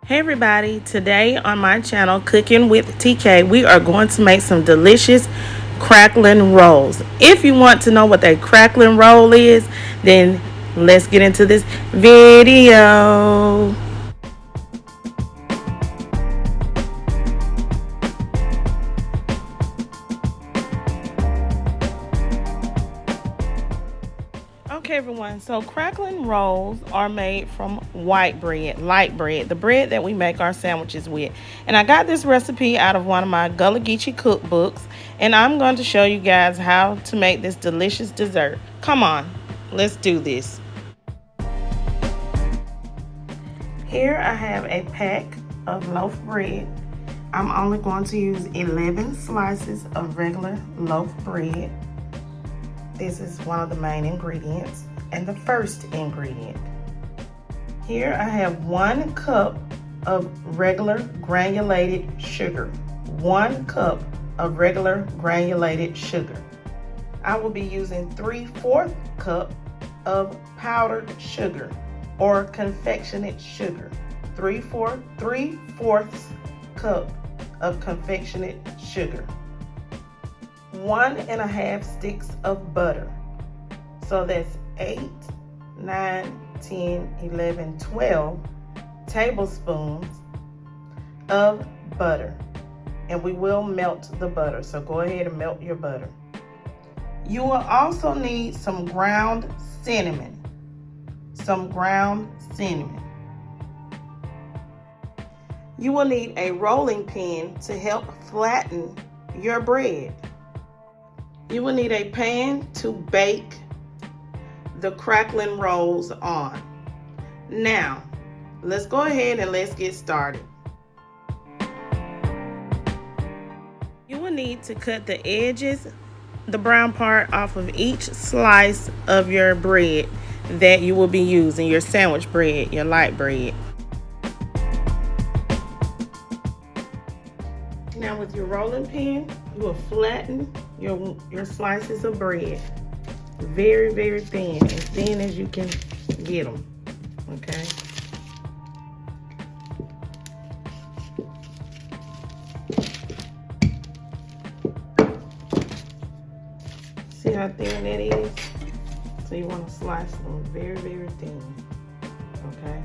Hey everybody, today on my channel Cooking with TK, we are going to make some delicious crackling rolls. If you want to know what a crackling roll is, then let's get into this video. Okay everyone, so crackling rolls are made from white bread, light bread, the bread that we make our sandwiches with. And I got this recipe out of one of my Gullah Geechee cookbooks, and I'm going to show you guys how to make this delicious dessert. Come on, let's do this. Here I have a pack of loaf bread. I'm only going to use 11 slices of regular loaf bread. This is one of the main ingredients and the first ingredient. Here I have 1 cup of regular granulated sugar. 1 cup of regular granulated sugar. I will be using 3/4 cup of powdered sugar or confectionate sugar. 3/4 cup of confectionate sugar. 1.5 sticks of butter. So that's 8, 9, 10, 11, 12 tablespoons of butter. And we will melt the butter, so go ahead and melt your butter. You will also need some ground cinnamon. You will need a rolling pin to help flatten your bread. You will need a pan to bake the crackling rolls on. Now, let's go ahead and let's get started. You will need to cut the edges, the brown part, off of each slice of your bread that you will be using, your sandwich bread, your light bread. Now with your rolling pin, you will flatten your slices of bread very, very thin, as thin as you can get them, okay? See how thin that is? So you want to slice them very, very thin, okay?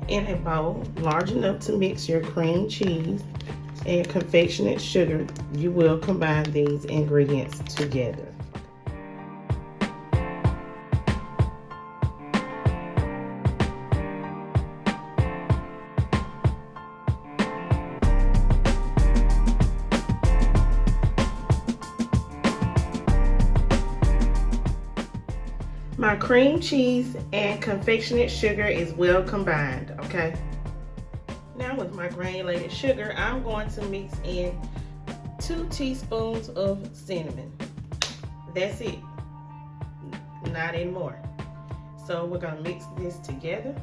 In a bowl large enough to mix your cream cheese and confectionate sugar, you will combine these ingredients together. My cream cheese and confectionate sugar is well combined, okay? Now with my granulated sugar, I'm going to mix in 2 teaspoons of cinnamon. That's it, not any more. So we're gonna mix this together.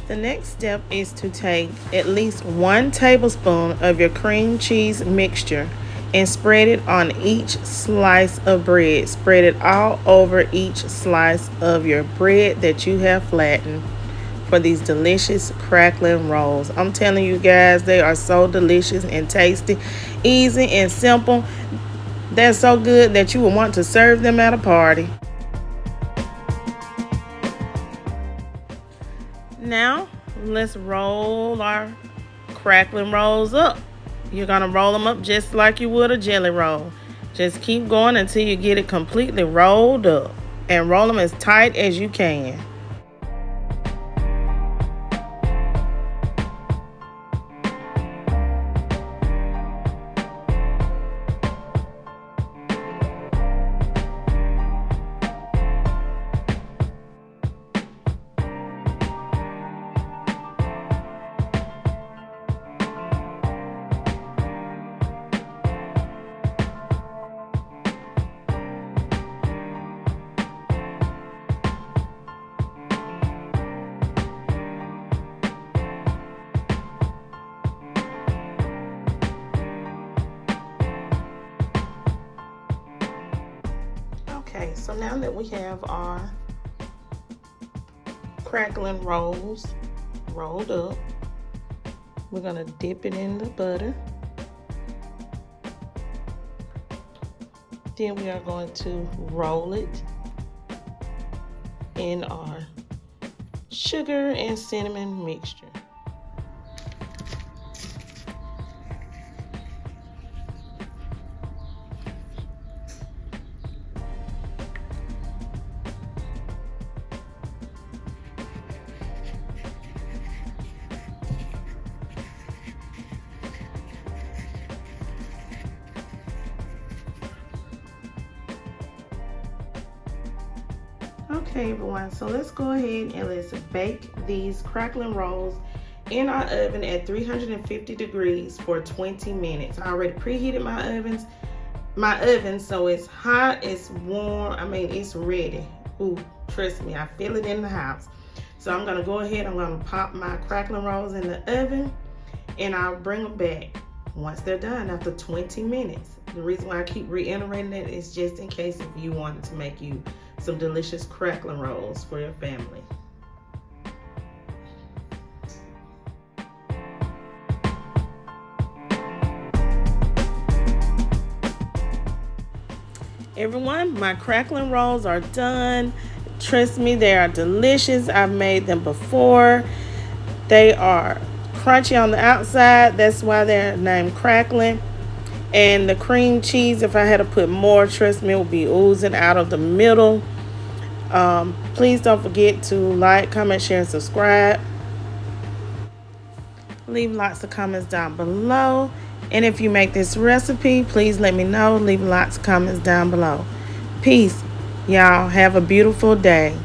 The next step is to take at least 1 tablespoon of your cream cheese mixture and spread it on each slice of bread. Spread it all over each slice of your bread that you have flattened for these delicious crackling rolls. I'm telling you guys, they are so delicious and tasty, easy and simple. They're so good that you will want to serve them at a party. Now, let's roll our crackling rolls up. You're gonna roll them up just like you would a jelly roll. Just keep going until you get it completely rolled up, and roll them as tight as you can. Okay, so now that we have our crackling rolls rolled up, we're gonna dip it in the butter. Then we are going to roll it in our sugar and cinnamon mixture. Okay everyone, so let's go ahead and let's bake these crackling rolls in our oven at 350 degrees for 20 minutes. I already preheated my oven, so it's hot, it's warm, I mean it's ready. Ooh, trust me, I feel it in the house. So I'm gonna go ahead, I'm gonna pop my crackling rolls in the oven and I'll bring them back once they're done after 20 minutes. The reason why I keep reiterating it is just in case if you wanted to make you some delicious crackling rolls for your family. Everyone, my crackling rolls are done. Trust me, they are delicious. I've made them before. They are crunchy on the outside. That's why they're named crackling. And the cream cheese, if I had to put more, trust me, it will be oozing out of the middle. Please don't forget to like, comment, share, and subscribe. Leave lots of comments down below. And if you make this recipe, please let me know. Leave lots of comments down below. Peace. Y'all have a beautiful day.